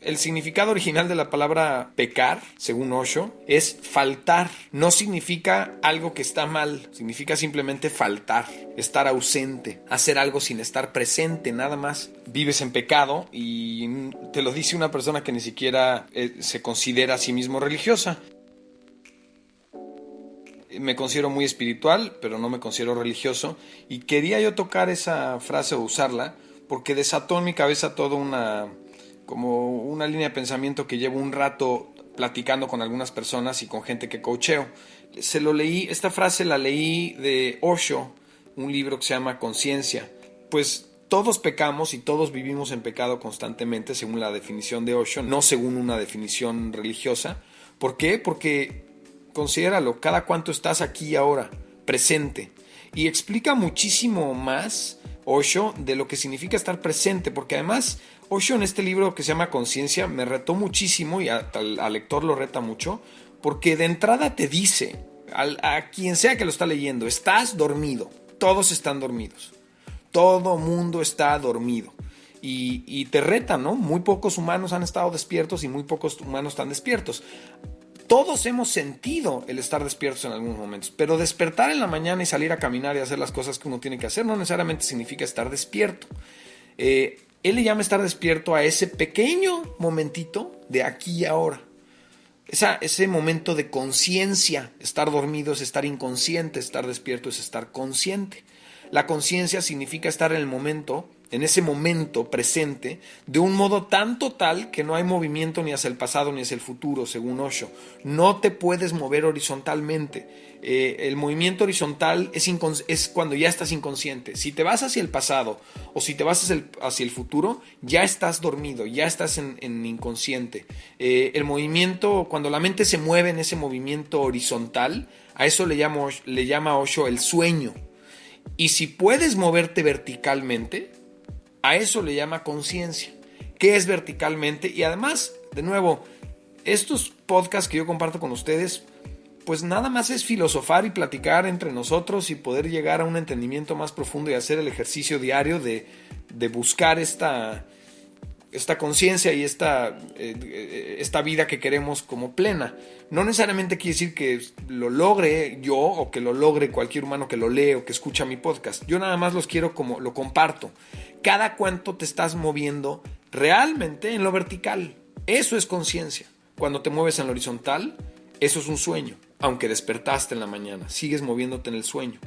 El significado original de la palabra pecar, según Osho, es faltar. No significa algo que está mal, significa simplemente faltar, estar ausente, hacer algo sin estar presente, nada más. Vives en pecado y te lo dice una persona que ni siquiera se considera a sí mismo religiosa. Me considero muy espiritual, pero no me considero religioso, y quería yo tocar esa frase o usarla porque desató en mi cabeza toda como una línea de pensamiento que llevo un rato platicando con algunas personas y con gente que coacheo. Esta frase la leí de Osho, un libro que se llama Conciencia. Pues todos pecamos y todos vivimos en pecado constantemente, según la definición de Osho, no según una definición religiosa. ¿Por qué? Porque considéralo, cada cuánto estás aquí y ahora, presente. Y explica muchísimo más Osho de lo que significa estar presente, porque además Osho en este libro que se llama Conciencia me retó muchísimo y al lector lo reta mucho, porque de entrada te dice, a quien sea que lo está leyendo, estás dormido, todos están dormidos, todo mundo está dormido. Y te reta, ¿no? Muy pocos humanos han estado despiertos y muy pocos humanos están despiertos. Todos hemos sentido el estar despiertos en algunos momentos, pero despertar en la mañana y salir a caminar y hacer las cosas que uno tiene que hacer no necesariamente significa estar despierto. Él le llama estar despierto a ese pequeño momentito de aquí y ahora. Ese momento de conciencia. Estar dormido es estar inconsciente, estar despierto es estar consciente. La conciencia significa estar en el momento, en ese momento presente, de un modo tan total que no hay movimiento ni hacia el pasado ni hacia el futuro, según Osho. No te puedes mover horizontalmente. El movimiento horizontal es cuando ya estás inconsciente. Si te vas hacia el pasado o si te vas hacia el futuro, ya estás dormido, ya estás en inconsciente. El movimiento, cuando la mente se mueve en ese movimiento horizontal, a eso le llama Osho el sueño. Y si puedes moverte verticalmente, a eso le llama conciencia. ¿Qué es verticalmente? Y además, de nuevo, estos podcasts que yo comparto con ustedes, pues nada más es filosofar y platicar entre nosotros y poder llegar a un entendimiento más profundo y hacer el ejercicio diario de buscar esta conciencia y esta vida que queremos como plena. No necesariamente quiere decir que lo logre yo o que lo logre cualquier humano que lo lee o que escucha mi podcast. Yo nada más lo comparto. Cada cuánto te estás moviendo realmente en lo vertical. Eso es conciencia. Cuando te mueves en lo horizontal, eso es un sueño. Aunque despertaste en la mañana, sigues moviéndote en el sueño.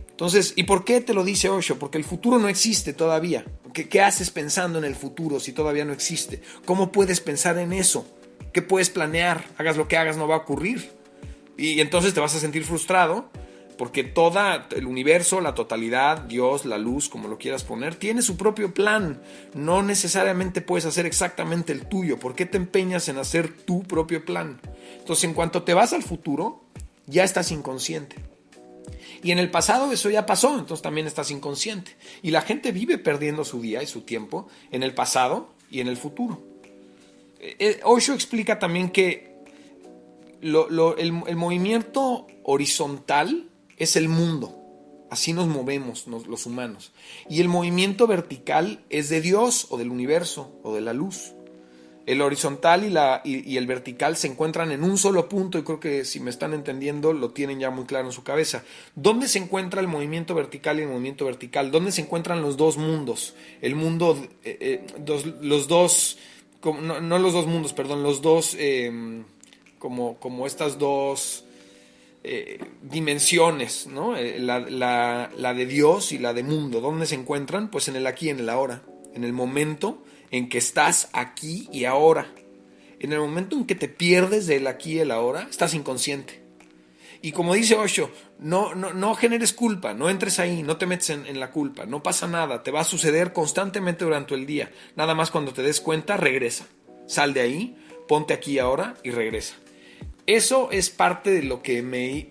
Entonces, ¿y por qué te lo dice Osho? Porque el futuro no existe todavía. ¿Qué haces pensando en el futuro si todavía no existe? ¿Cómo puedes pensar en eso? ¿Qué puedes planear? Hagas lo que hagas, no va a ocurrir. Y entonces te vas a sentir frustrado porque todo el universo, la totalidad, Dios, la luz, como lo quieras poner, tiene su propio plan. No necesariamente puedes hacer exactamente el tuyo. ¿Por qué te empeñas en hacer tu propio plan? Entonces, en cuanto te vas al futuro, ya estás inconsciente. Y en el pasado eso ya pasó, entonces también estás inconsciente. Y la gente vive perdiendo su día y su tiempo en el pasado y en el futuro. Osho explica también que el movimiento horizontal es el mundo. Así nos movemos los humanos. Y el movimiento vertical es de Dios o del universo o de la luz. El horizontal y el vertical se encuentran en un solo punto y creo que si me están entendiendo lo tienen ya muy claro en su cabeza. ¿Dónde se encuentra el movimiento vertical y el movimiento vertical? ¿Dónde se encuentran los dos mundos? El mundo, los dos, no los dos mundos, perdón, los dos, como estas dos dimensiones, ¿no? La de Dios y la de mundo. ¿Dónde se encuentran? Pues en el aquí y en el ahora, en el momento en que estás aquí y ahora. En el momento en que te pierdes del aquí y el ahora, estás inconsciente. Y como dice Osho, no generes culpa, no entres ahí, no te metes en la culpa, no pasa nada, te va a suceder constantemente durante el día. Nada más cuando te des cuenta, regresa. Sal de ahí, ponte aquí y ahora y regresa. Eso es parte de lo que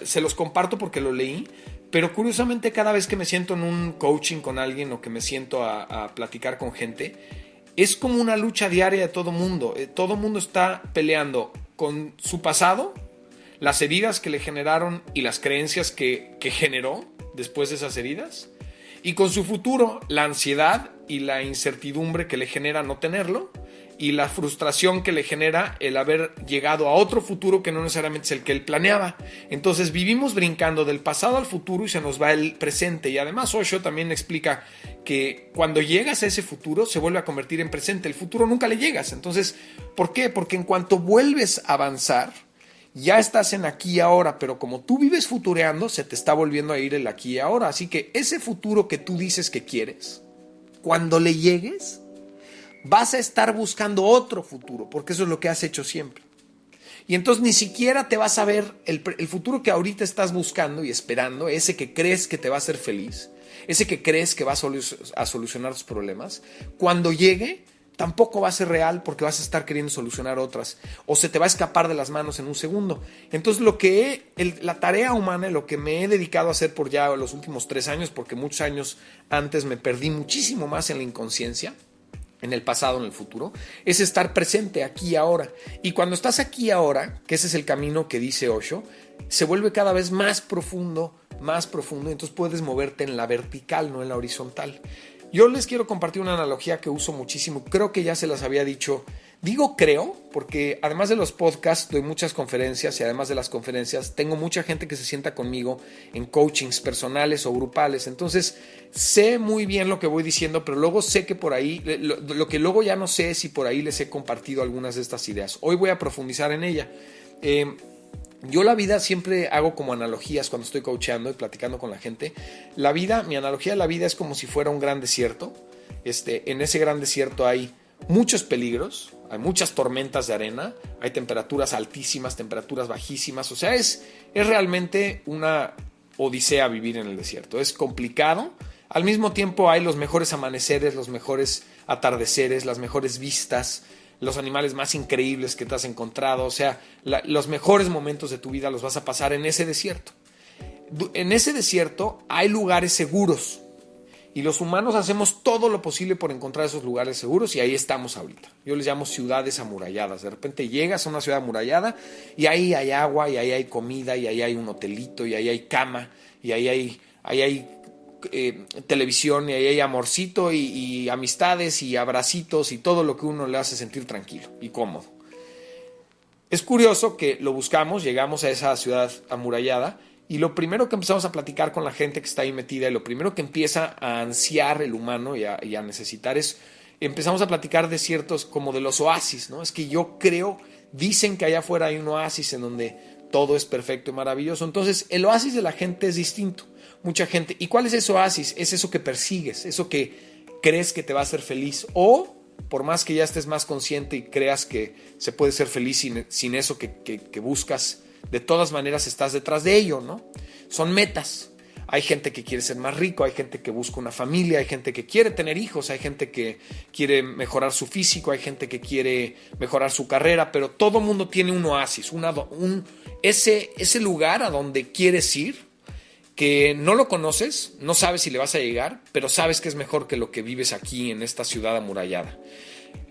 se los comparto porque lo leí. Pero curiosamente cada vez que me siento en un coaching con alguien o que me siento a platicar con gente, es como una lucha diaria de todo mundo. Todo mundo está peleando con su pasado, las heridas que le generaron y las creencias que generó después de esas heridas. Y con su futuro, la ansiedad y la incertidumbre que le genera no tenerlo, y la frustración que le genera el haber llegado a otro futuro que no necesariamente es el que él planeaba. Entonces vivimos brincando del pasado al futuro y se nos va el presente. Y además Osho también explica que cuando llegas a ese futuro se vuelve a convertir en presente. El futuro nunca le llegas. Entonces, ¿por qué? Porque en cuanto vuelves a avanzar, ya estás en aquí y ahora, pero como tú vives futureando, se te está volviendo a ir el aquí y ahora. Así que ese futuro que tú dices que quieres, cuando le llegues, vas a estar buscando otro futuro, porque eso es lo que has hecho siempre. Y entonces ni siquiera te vas a ver el futuro que ahorita estás buscando y esperando, ese que crees que te va a hacer feliz, ese que crees que va a solucionar tus problemas. Cuando llegue, tampoco va a ser real porque vas a estar queriendo solucionar otras, o se te va a escapar de las manos en un segundo. Entonces la tarea humana, lo que me he dedicado a hacer por ya los últimos 3 años, porque muchos años antes me perdí muchísimo más en la inconsciencia, en el pasado, en el futuro, es estar presente aquí y ahora. Y cuando estás aquí y ahora, que ese es el camino que dice Osho, se vuelve cada vez más profundo, y entonces puedes moverte en la vertical, no en la horizontal. Yo les quiero compartir una analogía que uso muchísimo, creo que ya se las había dicho. Digo creo, porque además de los podcasts doy muchas conferencias, y además de las conferencias tengo mucha gente que se sienta conmigo en coachings personales o grupales. Entonces sé muy bien lo que voy diciendo, pero luego sé que por ahí, lo que luego ya no sé es si por ahí les he compartido algunas de estas ideas. Hoy voy a profundizar en ella. Yo la vida siempre hago como analogías cuando estoy coachando y platicando con la gente. Mi analogía de la vida es como si fuera un gran desierto. En ese gran desierto hay muchos peligros, hay muchas tormentas de arena, hay temperaturas altísimas, temperaturas bajísimas. O sea, es realmente una odisea vivir en el desierto. Es complicado. Al mismo tiempo hay los mejores amaneceres, los mejores atardeceres, las mejores vistas, los animales más increíbles que te has encontrado. O sea, los mejores momentos de tu vida los vas a pasar en ese desierto. En ese desierto hay lugares seguros y los humanos hacemos todo lo posible por encontrar esos lugares seguros, y ahí estamos ahorita. Yo les llamo ciudades amuralladas. De repente llegas a una ciudad amurallada y ahí hay agua, y ahí hay comida, y ahí hay un hotelito, y ahí hay cama, y ahí hay televisión, y ahí hay amorcito y amistades y abracitos y todo lo que uno le hace sentir tranquilo y cómodo. Es curioso que lo buscamos, llegamos a esa ciudad amurallada, y lo primero que empezamos a platicar con la gente que está ahí metida, y lo primero que empieza a ansiar el humano y a necesitar empezamos a platicar de ciertos, como de los oasis, ¿no? Es que yo creo, dicen que allá afuera hay un oasis en donde todo es perfecto y maravilloso. Entonces el oasis de la gente es distinto. Mucha gente. ¿Y cuál es ese oasis? Es eso que persigues, eso que crees que te va a hacer feliz, o por más que ya estés más consciente y creas que se puede ser feliz sin eso que buscas, de todas maneras estás detrás de ello, ¿no? Son metas. Hay gente que quiere ser más rico, hay gente que busca una familia, hay gente que quiere tener hijos, hay gente que quiere mejorar su físico, hay gente que quiere mejorar su carrera, pero todo mundo tiene un oasis, ese lugar a donde quieres ir, que no lo conoces, no sabes si le vas a llegar, pero sabes que es mejor que lo que vives aquí en esta ciudad amurallada.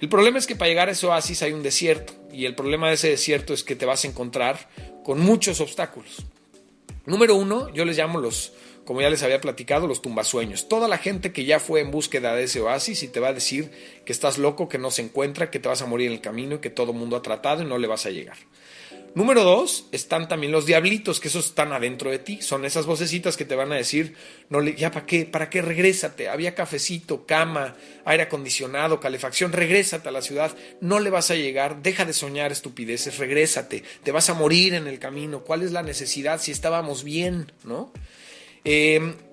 El problema es que para llegar a ese oasis hay un desierto, y el problema de ese desierto es que te vas a encontrar con muchos obstáculos. Número 1, yo les llamo como ya les había platicado, los tumbasueños. Toda la gente que ya fue en búsqueda de ese oasis y te va a decir que estás loco, que no se encuentra, que te vas a morir en el camino y que todo el mundo ha tratado y no le vas a llegar. Número 2, están también los diablitos, que esos están adentro de ti. Son esas vocecitas que te van a decir, ya ¿para qué? Regrésate. Había cafecito, cama, aire acondicionado, calefacción. Regrésate a la ciudad. No le vas a llegar. Deja de soñar estupideces. Regrésate. Te vas a morir en el camino. ¿Cuál es la necesidad si estábamos bien, no?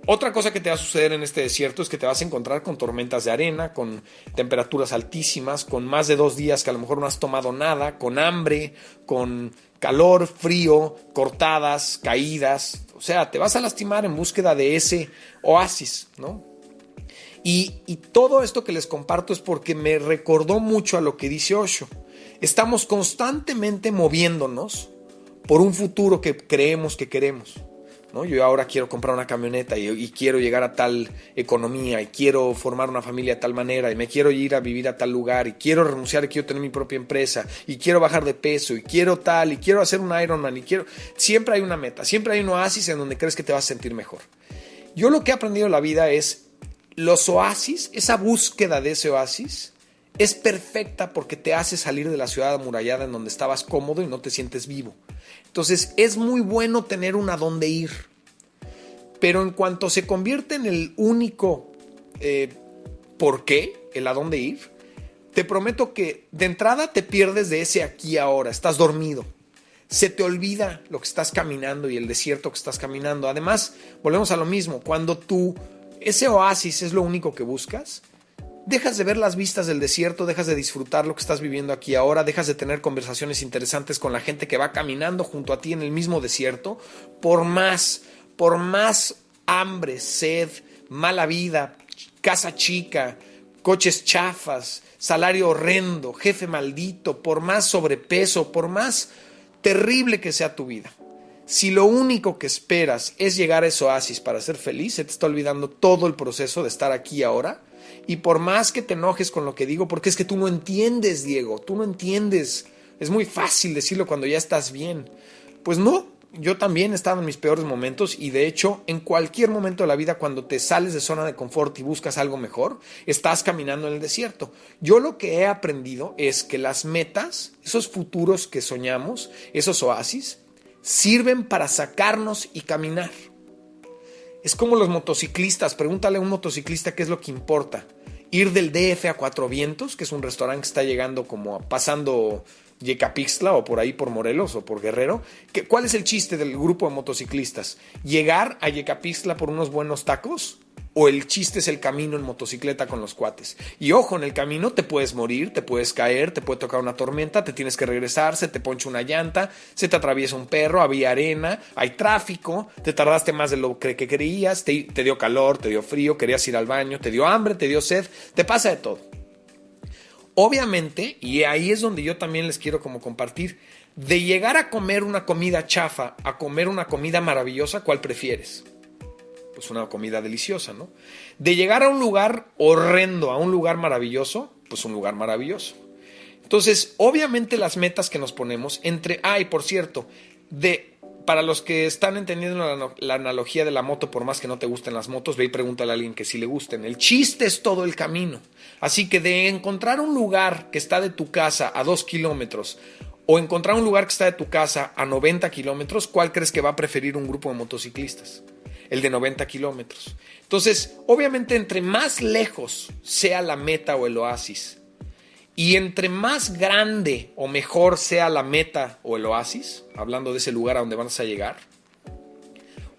Otra cosa que te va a suceder en este desierto es que te vas a encontrar con tormentas de arena, con temperaturas altísimas, con más de 2 días que a lo mejor no has tomado nada, con hambre, con calor, frío, cortadas, caídas. O sea, te vas a lastimar en búsqueda de ese oasis, ¿no? Y todo esto que les comparto es porque me recordó mucho a lo que dice Osho. Estamos constantemente moviéndonos por un futuro que creemos que queremos, ¿no? Yo ahora quiero comprar una camioneta y quiero llegar a tal economía, y quiero formar una familia de tal manera, y me quiero ir a vivir a tal lugar, y quiero renunciar y quiero tener mi propia empresa, y quiero bajar de peso, y quiero tal, y quiero hacer un Ironman, siempre hay una meta, siempre hay un oasis en donde crees que te vas a sentir mejor. Yo lo que he aprendido en la vida es los oasis, esa búsqueda de ese oasis, es perfecta porque te hace salir de la ciudad amurallada en donde estabas cómodo y no te sientes vivo. Entonces es muy bueno tener un a dónde ir. Pero en cuanto se convierte en el único por qué, el a dónde ir, te prometo que de entrada te pierdes de ese aquí ahora, estás dormido. Se te olvida lo que estás caminando y el desierto que estás caminando. Además, volvemos a lo mismo, cuando ese oasis es lo único que buscas, dejas de ver las vistas del desierto, dejas de disfrutar lo que estás viviendo aquí ahora, dejas de tener conversaciones interesantes con la gente que va caminando junto a ti en el mismo desierto, por más hambre, sed, mala vida, casa chica, coches chafas, salario horrendo, jefe maldito, por más sobrepeso, por más terrible que sea tu vida. Si lo único que esperas es llegar a ese oasis para ser feliz, se te está olvidando todo el proceso de estar aquí ahora. Y por más que te enojes con lo que digo, porque es que tú no entiendes, Diego, tú no entiendes. Es muy fácil decirlo cuando ya estás bien. Pues no, yo también estaba en mis peores momentos y de hecho en cualquier momento de la vida cuando te sales de zona de confort y buscas algo mejor, estás caminando en el desierto. Yo lo que he aprendido es que las metas, esos futuros que soñamos, esos oasis, sirven para sacarnos y caminar. Es como los motociclistas. Pregúntale a un motociclista qué es lo que importa. Ir del DF a Cuatro Vientos, que es un restaurante que está llegando como pasando Yecapixtla o por ahí por Morelos o por Guerrero. ¿Cuál es el chiste del grupo de motociclistas? ¿Llegar a Yecapixtla por unos buenos tacos? ¿O el chiste es el camino en motocicleta con los cuates? Y ojo, en el camino te puedes morir, te puedes caer, te puede tocar una tormenta, te tienes que regresar, se te poncha una llanta, se te atraviesa un perro, había arena, hay tráfico, te tardaste más de lo que creías, te dio calor, te dio frío, querías ir al baño, te dio hambre, te dio sed, te pasa de todo. Obviamente, y ahí es donde yo también les quiero como compartir, de llegar a comer una comida chafa a comer una comida maravillosa, ¿cuál prefieres? Pues una comida deliciosa, ¿no? De llegar a un lugar horrendo a un lugar maravilloso, pues un lugar maravilloso. Entonces, obviamente las metas que nos ponemos por cierto, para los que están entendiendo la analogía de la moto, por más que no te gusten las motos, ve y pregúntale a alguien que sí le gusten. El chiste es todo el camino. Así que de encontrar un lugar que está de tu casa a 2 kilómetros o encontrar un lugar que está de tu casa a 90 kilómetros, ¿cuál crees que va a preferir un grupo de motociclistas? El de 90 kilómetros. Entonces, obviamente, entre más lejos sea la meta o el oasis, y entre más grande o mejor sea la meta o el oasis, hablando de ese lugar a donde vas a llegar,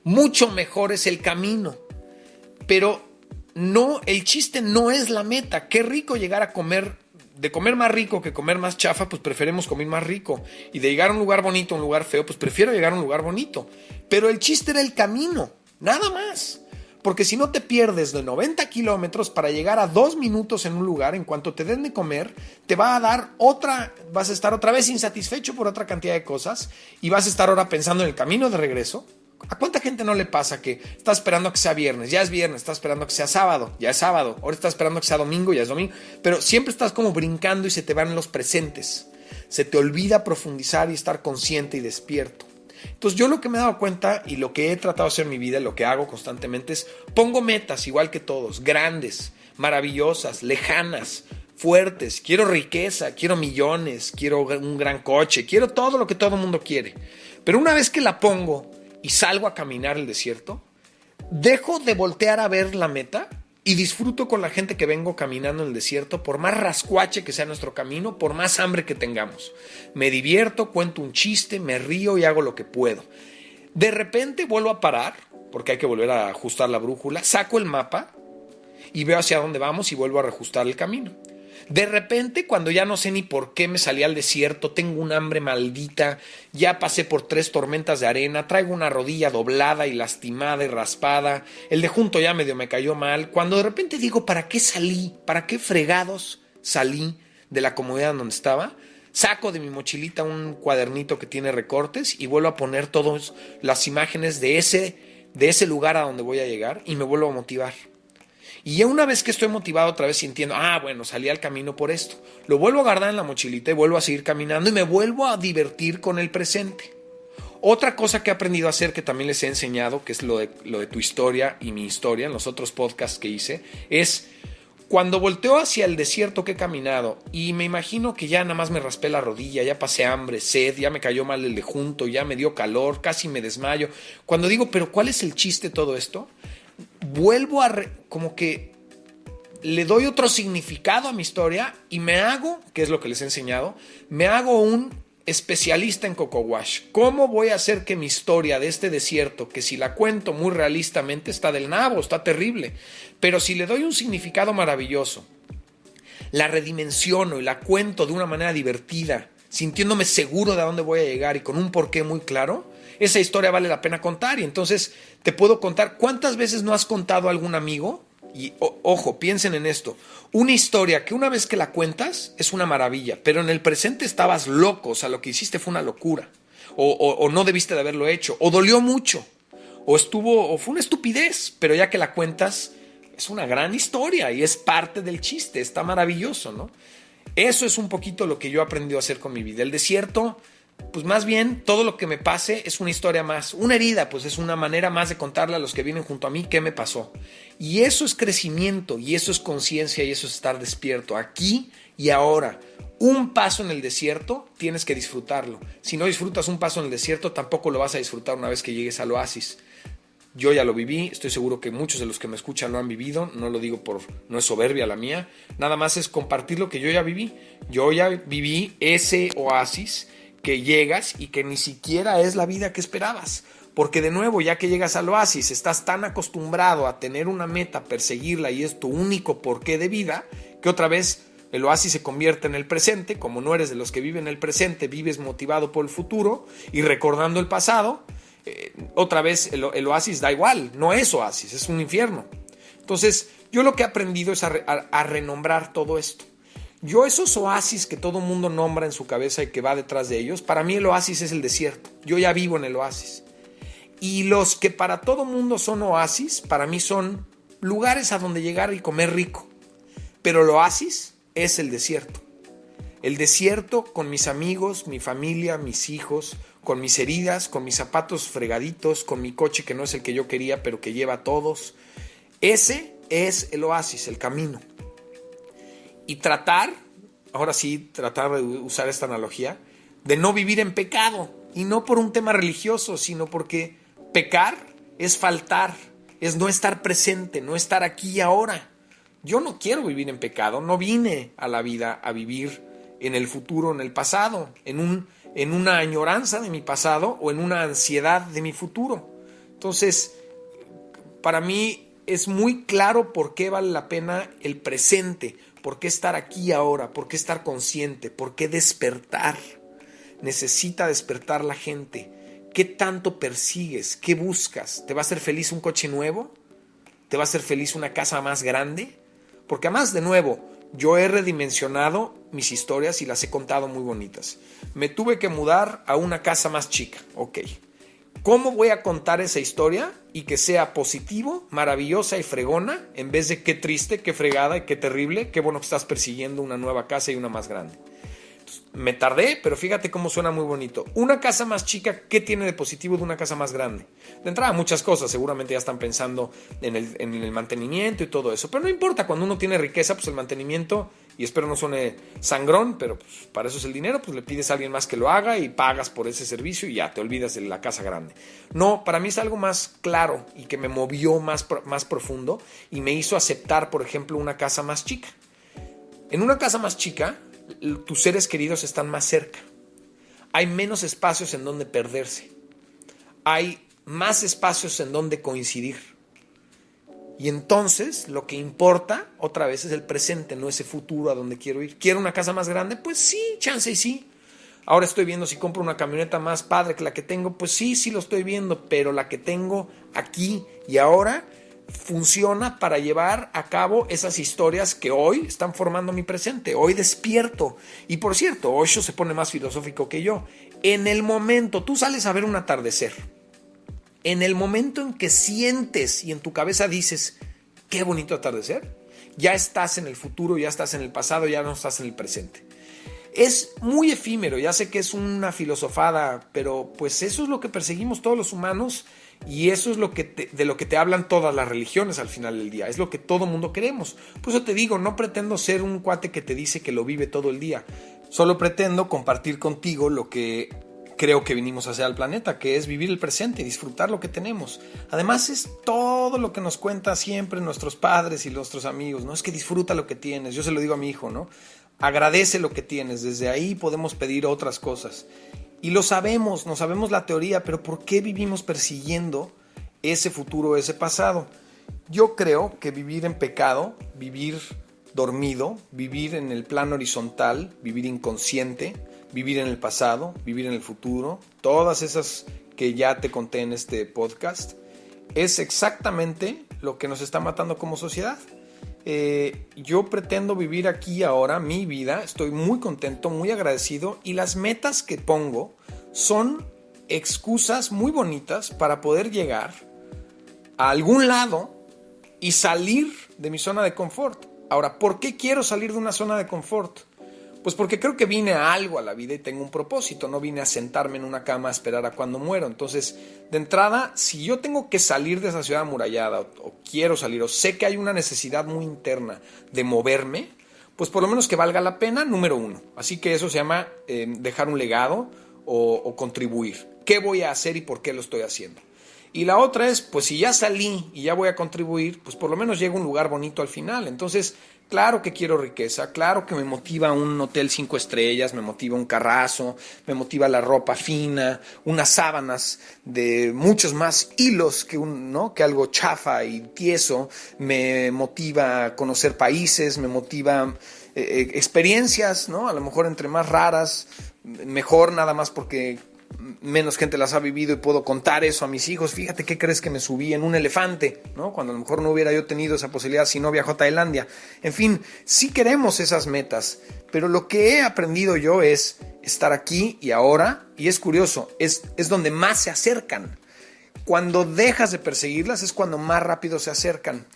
mucho mejor es el camino. Pero no, el chiste no es la meta. Qué rico llegar a comer, de comer más rico que comer más chafa, pues preferimos comer más rico. Y de llegar a un lugar bonito, a un lugar feo, pues prefiero llegar a un lugar bonito. Pero el chiste era el camino. Nada más, porque si no te pierdes de 90 kilómetros para llegar a 2 minutos en un lugar, en cuanto te den de comer, te va a dar vas a estar otra vez insatisfecho por otra cantidad de cosas y vas a estar ahora pensando en el camino de regreso. ¿A cuánta gente no le pasa que está esperando a que sea viernes? Ya es viernes, está esperando a que sea sábado, ya es sábado, ahora está esperando a que sea domingo, ya es domingo, pero siempre estás como brincando y se te van los presentes. Se te olvida profundizar y estar consciente y despierto. Entonces yo lo que me he dado cuenta y lo que he tratado de hacer en mi vida, lo que hago constantemente es pongo metas igual que todos, grandes, maravillosas, lejanas, fuertes. Quiero riqueza, quiero millones, quiero un gran coche, quiero todo lo que todo el mundo quiere. Pero una vez que la pongo y salgo a caminar el desierto, dejo de voltear a ver la meta y disfruto con la gente que vengo caminando en el desierto, por más rascuache que sea nuestro camino, por más hambre que tengamos. Me divierto, cuento un chiste, me río y hago lo que puedo. De repente vuelvo a parar, porque hay que volver a ajustar la brújula, saco el mapa y veo hacia dónde vamos y vuelvo a reajustar el camino. De repente, cuando ya no sé ni por qué me salí al desierto, tengo un hambre maldita, ya pasé por 3 tormentas de arena, traigo una rodilla doblada y lastimada y raspada, el de junto ya medio me cayó mal, cuando de repente digo, ¿para qué salí? ¿Para qué fregados salí de la comodidad donde estaba? Saco de mi mochilita un cuadernito que tiene recortes y vuelvo a poner todas las imágenes de ese lugar a donde voy a llegar y me vuelvo a motivar. Y ya una vez que estoy motivado otra vez y entiendo, bueno, salí al camino por esto, lo vuelvo a guardar en la mochilita y vuelvo a seguir caminando y me vuelvo a divertir con el presente. Otra cosa que he aprendido a hacer, que también les he enseñado, que es lo de tu historia y mi historia, en los otros podcasts que hice, es cuando volteo hacia el desierto que he caminado y me imagino que ya nada más me raspé la rodilla, ya pasé hambre, sed, ya me cayó mal el de junto, ya me dio calor, casi me desmayo. Cuando digo, pero ¿cuál es el chiste de todo esto? Vuelvo como que le doy otro significado a mi historia y me hago, que es lo que les he enseñado, me hago un especialista en Coco Wash. ¿Cómo voy a hacer que mi historia de este desierto, que si la cuento muy realistamente está del nabo, está terrible, pero si le doy un significado maravilloso, la redimensiono y la cuento de una manera divertida, sintiéndome seguro de a dónde voy a llegar y con un porqué muy claro, esa historia vale la pena contar. Y entonces te puedo contar, ¿cuántas veces no has contado a algún amigo? Y ojo, piensen en esto, una historia que una vez que la cuentas es una maravilla, pero en el presente estabas loco, o sea, lo que hiciste fue una locura, o no debiste de haberlo hecho, o dolió mucho, o fue una estupidez, pero ya que la cuentas es una gran historia y es parte del chiste, está maravilloso, ¿no? Eso es un poquito lo que yo he aprendido a hacer con mi vida. El desierto, pues más bien todo lo que me pase es una historia más, una herida, pues es una manera más de contarle a los que vienen junto a mí qué me pasó. Y eso es crecimiento, y eso es conciencia, y eso es estar despierto aquí y ahora. Un paso en el desierto tienes que disfrutarlo. Si no disfrutas un paso en el desierto, tampoco lo vas a disfrutar una vez que llegues al oasis. Yo ya lo viví, estoy seguro que muchos de los que me escuchan lo han vivido, no lo digo no es soberbia la mía, nada más es compartir lo que yo ya viví. Yo ya viví ese oasis que llegas y que ni siquiera es la vida que esperabas. Porque de nuevo, ya que llegas al oasis, estás tan acostumbrado a tener una meta, perseguirla y es tu único porqué de vida, que otra vez el oasis se convierte en el presente. Como no eres de los que viven el presente, vives motivado por el futuro y recordando el pasado. Otra vez el oasis da igual, no es oasis, es un infierno. Entonces yo lo que he aprendido es a renombrar todo esto. Yo esos oasis que todo mundo nombra en su cabeza y que va detrás de ellos, para mí el oasis es el desierto. Yo ya vivo en el oasis. Y los que para todo mundo son oasis, para mí son lugares a donde llegar y comer rico. Pero el oasis es el desierto. El desierto con mis amigos, mi familia, mis hijos, con mis heridas, con mis zapatos fregaditos, con mi coche que no es el que yo quería, pero que lleva a todos. Ese es el oasis, el camino. Y tratar de usar esta analogía, de no vivir en pecado. Y no por un tema religioso, sino porque pecar es faltar, es no estar presente, no estar aquí y ahora. Yo no quiero vivir en pecado, no vine a la vida a vivir en el futuro, en el pasado, en una añoranza de mi pasado o en una ansiedad de mi futuro. Entonces, para mí es muy claro por qué vale la pena el presente, por qué estar aquí y ahora, por qué estar consciente, por qué despertar. Necesita despertar la gente. ¿Qué tanto persigues? ¿Qué buscas? ¿Te va a hacer feliz un coche nuevo? ¿Te va a hacer feliz una casa más grande? Porque además, de nuevo, yo he redimensionado mis historias y las he contado muy bonitas. Me tuve que mudar a una casa más chica. Ok. ¿Cómo voy a contar esa historia y que sea positivo, maravillosa y fregona, en vez de qué triste, qué fregada y qué terrible, qué bueno que estás persiguiendo una nueva casa y una más grande? Me tardé, pero fíjate cómo suena muy bonito. Una casa más chica, ¿qué tiene de positivo de una casa más grande? De entrada, muchas cosas. Seguramente ya están pensando en el mantenimiento y todo eso. Pero no importa, cuando uno tiene riqueza, pues el mantenimiento, y espero no suene sangrón, pero pues para eso es el dinero, pues le pides a alguien más que lo haga y pagas por ese servicio y ya te olvidas de la casa grande. No, para mí es algo más claro y que me movió más profundo y me hizo aceptar, por ejemplo, una casa más chica. En una casa más chica, tus seres queridos están más cerca. Hay menos espacios en donde perderse. Hay más espacios en donde coincidir. Y entonces lo que importa otra vez es el presente, no ese futuro a donde quiero ir. ¿Quiero una casa más grande? Pues sí, chance y sí. Ahora estoy viendo si compro una camioneta más padre que la que tengo. Pues sí, sí lo estoy viendo, pero la que tengo aquí y ahora funciona para llevar a cabo esas historias que hoy están formando mi presente. Hoy despierto. Y por cierto, Osho se pone más filosófico que yo. En el momento, tú sales a ver un atardecer. En el momento en que sientes y en tu cabeza dices, qué bonito atardecer, ya estás en el futuro, ya estás en el pasado, ya no estás en el presente. es muy efímero. Ya sé que es una filosofada, pero pues eso es lo que perseguimos todos los humanos y eso es de lo que te hablan todas las religiones al final del día. Es lo que todo mundo queremos. Por eso te digo, no pretendo ser un cuate que te dice que lo vive todo el día. Solo pretendo compartir contigo lo que creo que vinimos a hacer al planeta, que es vivir el presente y disfrutar lo que tenemos. Además es todo lo que nos cuentan siempre nuestros padres y nuestros amigos, ¿no? Es que disfruta lo que tienes. Yo se lo digo a mi hijo, ¿no? Agradece lo que tienes. Desde ahí podemos pedir otras cosas. Y lo sabemos, no sabemos la teoría, pero ¿por qué vivimos persiguiendo ese futuro, ese pasado? Yo creo que vivir en pecado, vivir dormido, vivir en el plano horizontal, vivir inconsciente, vivir en el pasado, vivir en el futuro, todas esas que ya te conté en este podcast, es exactamente lo que nos está matando como sociedad. Yo pretendo vivir aquí ahora mi vida, estoy muy contento, muy agradecido y las metas que pongo son excusas muy bonitas para poder llegar a algún lado y salir de mi zona de confort. Ahora, ¿por qué quiero salir de una zona de confort? Pues porque creo que vine a algo a la vida y tengo un propósito, no vine a sentarme en una cama a esperar a cuando muero. Entonces, de entrada, si yo tengo que salir de esa ciudad amurallada o quiero salir o sé que hay una necesidad muy interna de moverme, pues por lo menos que valga la pena, número uno. Así que eso se llama dejar un legado o contribuir. ¿Qué voy a hacer y por qué lo estoy haciendo? Y la otra es, pues si ya salí y ya voy a contribuir, pues por lo menos llego a un lugar bonito al final. Entonces, claro que quiero riqueza, claro que me motiva un hotel 5 estrellas, me motiva un carrazo, me motiva la ropa fina, unas sábanas de muchos más hilos que, ¿no? que algo chafa y tieso, me motiva conocer países, me motiva experiencias, ¿no? A lo mejor entre más raras, mejor, nada más porque menos gente las ha vivido y puedo contar eso a mis hijos. Fíjate qué crees que me subí en un elefante, ¿no? Cuando a lo mejor no hubiera yo tenido esa posibilidad si no viajo a Tailandia. En fin, sí queremos esas metas, pero lo que he aprendido yo es estar aquí y ahora, y es curioso, es donde más se acercan. Cuando dejas de perseguirlas es cuando más rápido se acercan.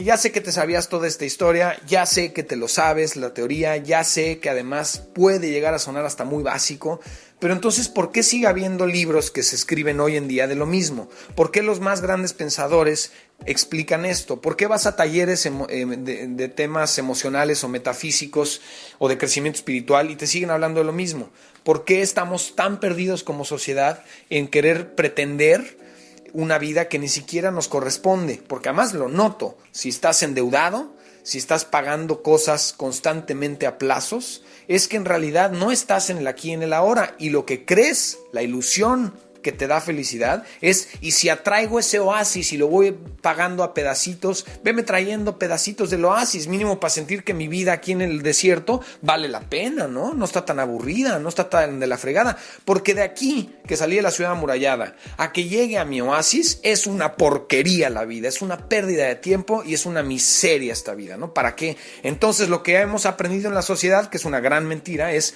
Ya sé que te sabías toda esta historia, ya sé que te lo sabes, la teoría, ya sé que además puede llegar a sonar hasta muy básico, pero entonces, ¿por qué sigue habiendo libros que se escriben hoy en día de lo mismo? ¿Por qué los más grandes pensadores explican esto? ¿Por qué vas a talleres de temas emocionales o metafísicos o de crecimiento espiritual y te siguen hablando de lo mismo? ¿Por qué estamos tan perdidos como sociedad en querer pretender una vida que ni siquiera nos corresponde? Porque además lo noto, si estás endeudado, si estás pagando cosas constantemente a plazos, es que en realidad no estás en el aquí y en el ahora, y lo que crees, la ilusión que te da felicidad es, y si atraigo ese oasis y lo voy pagando a pedacitos, veme trayendo pedacitos del oasis, mínimo para sentir que mi vida aquí en el desierto vale la pena, ¿no? No está tan aburrida, no está tan de la fregada, porque de aquí que salí de la ciudad amurallada a que llegue a mi oasis es una porquería la vida, es una pérdida de tiempo y es una miseria esta vida, ¿no? ¿Para qué? Entonces lo que hemos aprendido en la sociedad, que es una gran mentira, es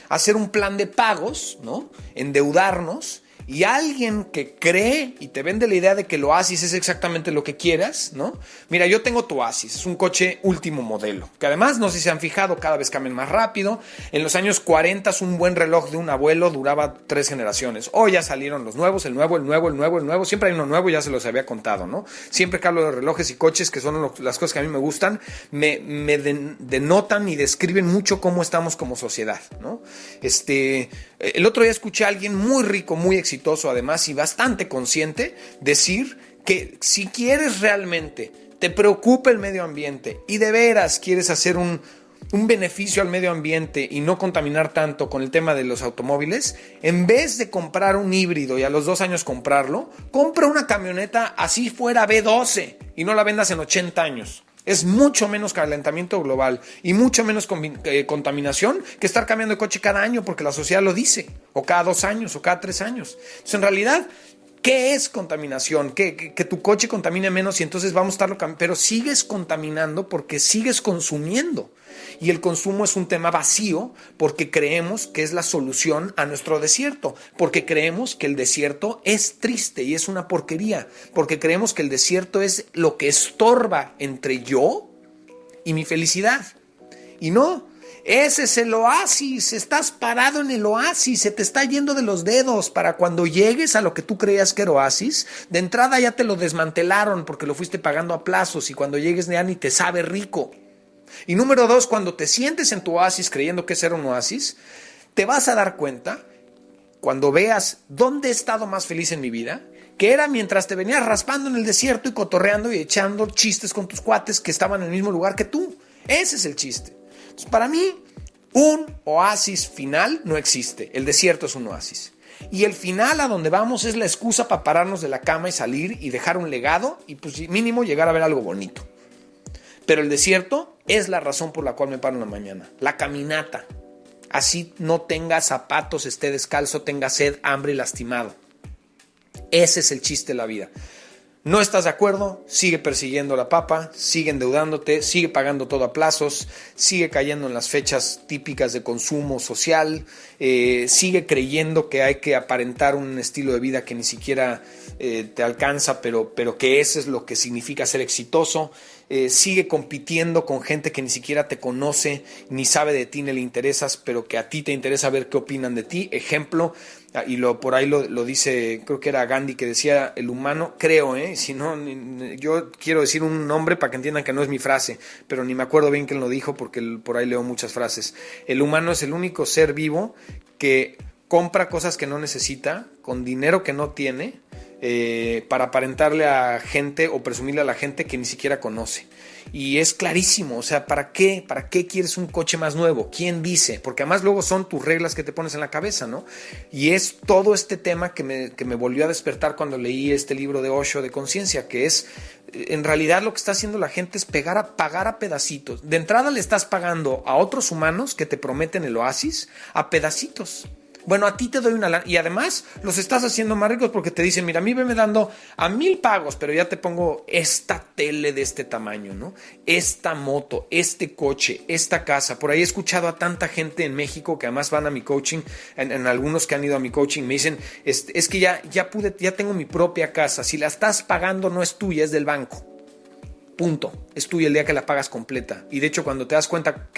hacer un plan de pagos, ¿no? Endeudarnos. Y alguien que cree y te vende la idea de que el Oasis es exactamente lo que quieras, ¿no? Mira, yo tengo tu Oasis, es un coche último modelo, que además, no sé si se han fijado, cada vez cambian más rápido. En los años 40 un buen reloj de un abuelo duraba 3 generaciones. Hoy ya salieron los nuevos, el nuevo. Siempre hay uno nuevo, ya se los había contado, ¿no? Siempre que hablo de relojes y coches, que son las cosas que a mí me gustan, me denotan y describen mucho cómo estamos como sociedad, ¿no? El otro día escuché a alguien muy rico, muy exitoso además y bastante consciente decir que si quieres realmente, te preocupa el medio ambiente y de veras quieres hacer un beneficio al medio ambiente y no contaminar tanto con el tema de los automóviles, en vez de comprar un híbrido y a los 2 años comprarlo, compra una camioneta así fuera B12 y no la vendas en 80 años. Es mucho menos calentamiento global y mucho menos contaminación que estar cambiando de coche cada año porque la sociedad lo dice, o cada 2 años, o cada 3 años. Entonces, en realidad, ¿qué es contaminación? Que tu coche contamine menos y entonces vamos a estarlo cambiando, pero sigues contaminando porque sigues consumiendo. Y el consumo es un tema vacío porque creemos que es la solución a nuestro desierto, porque creemos que el desierto es triste y es una porquería, porque creemos que el desierto es lo que estorba entre yo y mi felicidad. Y no, Ese es el oasis, estás parado en el oasis, se te está yendo de los dedos. Para cuando llegues a lo que tú creías que era oasis, de entrada ya te lo desmantelaron porque lo fuiste pagando a plazos y cuando llegues ya ni te sabe rico. Y número 2, cuando te sientes en tu oasis creyendo que ese era un oasis, te vas a dar cuenta, cuando veas dónde he estado más feliz en mi vida, que era mientras te venías raspando en el desierto y cotorreando y echando chistes con tus cuates que estaban en el mismo lugar que tú. Ese es el chiste. Entonces, para mí, un oasis final no existe. El desierto es un oasis. Y el final a donde vamos es la excusa para pararnos de la cama y salir y dejar un legado y pues mínimo llegar a ver algo bonito. Pero el desierto es la razón por la cual me paro en la mañana. La caminata. Así no tenga zapatos, esté descalzo, tenga sed, hambre y lastimado. Ese es el chiste de la vida. ¿No estás de acuerdo? Sigue persiguiendo la papa, sigue endeudándote, sigue pagando todo a plazos, sigue cayendo en las fechas típicas de consumo social, sigue creyendo que hay que aparentar un estilo de vida que ni siquiera te alcanza, pero que eso es lo que significa ser exitoso. Sigue compitiendo con gente que ni siquiera te conoce, ni sabe de ti, ni le interesas, pero que a ti te interesa ver qué opinan de ti. Ejemplo, y por ahí lo dice, creo que era Gandhi que decía, el humano, creo, si no, yo quiero decir un nombre para que entiendan que no es mi frase, pero ni me acuerdo bien quién lo dijo porque por ahí leo muchas frases. El humano es el único ser vivo que compra cosas que no necesita, con dinero que no tiene, para aparentarle a gente o presumirle a la gente que ni siquiera conoce. Y es clarísimo, o sea, ¿para qué? ¿Para qué quieres un coche más nuevo? ¿Quién dice? Porque además luego son tus reglas que te pones en la cabeza, ¿no? Y es todo este tema que me volvió a despertar cuando leí este libro de Osho de conciencia, que es, en realidad lo que está haciendo la gente es pagar a pedacitos. De entrada le estás pagando a otros humanos que te prometen el oasis a pedacitos. Bueno, a ti te doy una lana y además los estás haciendo más ricos porque te dicen, mira, a mí me dando a 1,000 pagos, pero ya te pongo esta tele de este tamaño, ¿no? Esta moto, este coche, esta casa. Por ahí he escuchado a tanta gente en México que además van a mi coaching, en algunos que han ido a mi coaching, me dicen, es que ya tengo mi propia casa. Si la estás pagando no es tuya, es del banco. Punto. Es tuya el día que la pagas completa. Y de hecho, cuando te das cuenta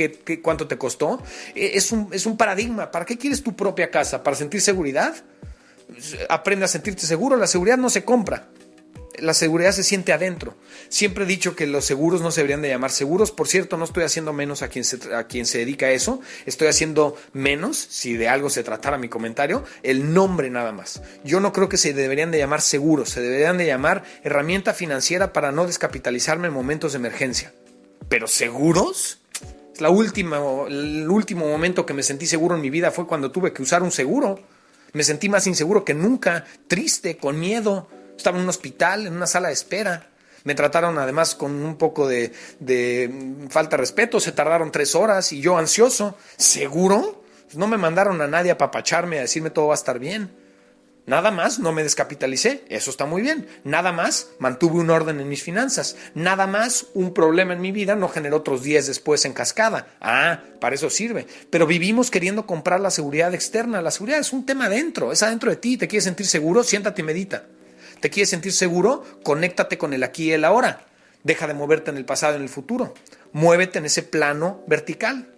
cuánto te costó, es un paradigma. ¿Para qué quieres tu propia casa? ¿Para sentir seguridad? Aprende a sentirte seguro. La seguridad no se compra. La seguridad se siente adentro. Siempre he dicho que los seguros no se deberían de llamar seguros. Por cierto, no estoy haciendo menos a quien se dedica a eso. Estoy haciendo menos, si de algo se tratara mi comentario, el nombre nada más. Yo no creo que se deberían de llamar seguros. Se deberían de llamar herramienta financiera para no descapitalizarme en momentos de emergencia. ¿Pero seguros? El último momento que me sentí seguro en mi vida fue cuando tuve que usar un seguro. Me sentí más inseguro que nunca, triste, con miedo. Estaba en un hospital, en una sala de espera. Me trataron además con un poco de falta de respeto. Se tardaron 3 horas y yo ansioso. ¿Seguro? No me mandaron a nadie a apapacharme, a decirme todo va a estar bien. Nada más, no me descapitalicé. Eso está muy bien. Nada más, mantuve un orden en mis finanzas. Nada más, un problema en mi vida no generó otros 10 después en cascada. Para eso sirve. Pero vivimos queriendo comprar la seguridad externa. La seguridad es un tema adentro. Es adentro de ti. ¿Te quieres sentir seguro? Siéntate y medita. ¿Te quieres sentir seguro? Conéctate con el aquí y el ahora. Deja de moverte en el pasado y en el futuro. Muévete en ese plano vertical.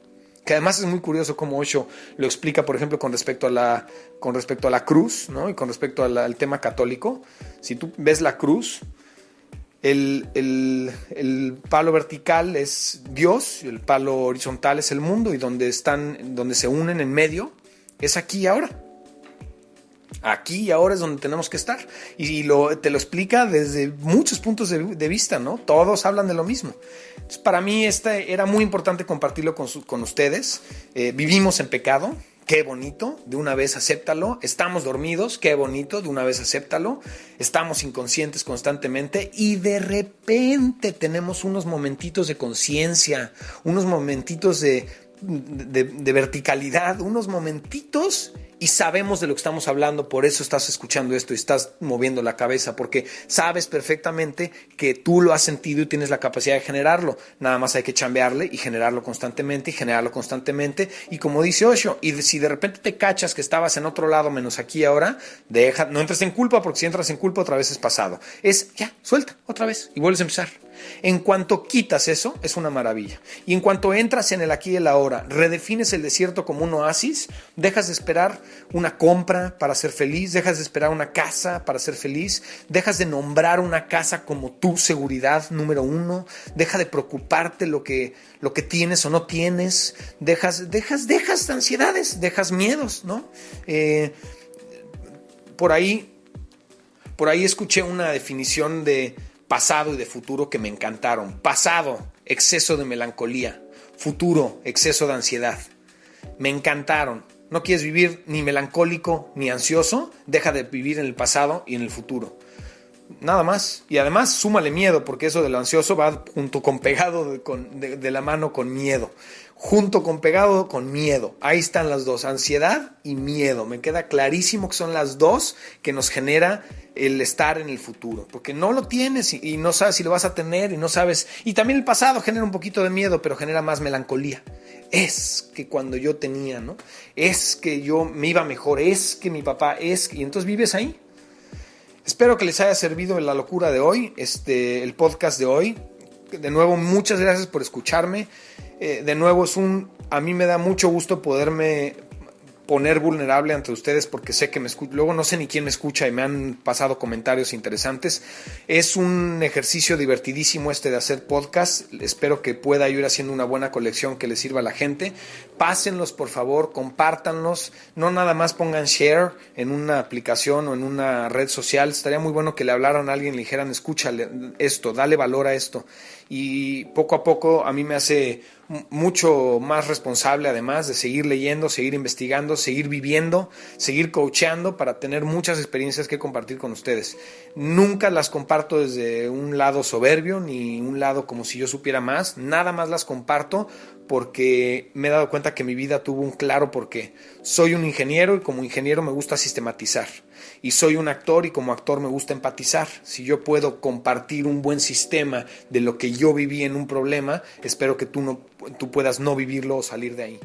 Que además es muy curioso cómo Osho lo explica, por ejemplo, con respecto a la cruz, ¿no? Y con respecto al tema católico. Si tú ves la cruz, el palo vertical es Dios, y el palo horizontal es el mundo, y donde se unen en medio es aquí y ahora. Aquí y ahora es donde tenemos que estar. Y te lo explica desde muchos puntos de vista, ¿no? Todos hablan de lo mismo. Entonces, para mí era muy importante compartirlo con ustedes. Vivimos en pecado. Qué bonito, de una vez acéptalo. Estamos dormidos, qué bonito, de una vez acéptalo. Estamos inconscientes constantemente y de repente tenemos unos momentitos de conciencia, unos momentitos de verticalidad, unos momentitos y sabemos de lo que estamos hablando. Por eso estás escuchando esto y estás moviendo la cabeza, porque sabes perfectamente que tú lo has sentido y tienes la capacidad de generarlo. Nada más hay que chambearle y generarlo constantemente y como dice Osho, y si de repente te cachas que estabas en otro lado menos aquí y ahora, no entres en culpa, porque si entras en culpa otra vez es pasado. Ya, suelta otra vez y vuelves a empezar. En cuanto quitas eso, es una maravilla. Y en cuanto entras en el aquí y el ahora, redefines el desierto como un oasis, dejas de esperar una compra para ser feliz, dejas de esperar una casa para ser feliz, dejas de nombrar una casa como tu seguridad número uno, deja de preocuparte lo que tienes o no tienes, dejas ansiedades, dejas miedos, ¿no? Por ahí escuché una definición de pasado y de futuro que me encantaron. Pasado, exceso de melancolía. Futuro, exceso de ansiedad. Me encantaron. ¿No quieres vivir ni melancólico ni ansioso? Deja de vivir en el pasado y en el futuro. Nada más. Y además súmale miedo, porque eso de lo ansioso va junto con pegado de la mano con miedo. Junto con pegado con miedo. Ahí están las dos, ansiedad y miedo. Me queda clarísimo que son las dos que nos genera el estar en el futuro. Porque no lo tienes y no sabes si lo vas a tener y no sabes. Y también el pasado genera un poquito de miedo, pero genera más melancolía. Es que cuando yo tenía, ¿no? Es que yo me iba mejor, es que mi papá, y entonces vives ahí. Espero que les haya servido la locura de hoy, el podcast de hoy. De nuevo, muchas gracias por escucharme. De nuevo, a mí me da mucho gusto poderme poner vulnerable ante ustedes porque sé que luego no sé ni quién me escucha y me han pasado comentarios interesantes. Es un ejercicio divertidísimo de hacer podcast. Espero que pueda ir haciendo una buena colección que le sirva a la gente. Pásenlos, por favor, compártanlos. No nada más pongan share en una aplicación o en una red social. Estaría muy bueno que le hablaran a alguien y le dijeran, escúchale esto, dale valor a esto. Y poco a poco a mí me hace mucho más responsable, además de seguir leyendo, seguir investigando, seguir viviendo, seguir coacheando para tener muchas experiencias que compartir con ustedes. Nunca las comparto desde un lado soberbio ni un lado como si yo supiera más, nada más las comparto porque me he dado cuenta que mi vida tuvo un claro porqué. Soy un ingeniero y como ingeniero me gusta sistematizar. Y soy un actor y como actor me gusta empatizar. Si yo puedo compartir un buen sistema de lo que yo viví en un problema, espero que tú puedas no vivirlo o salir de ahí.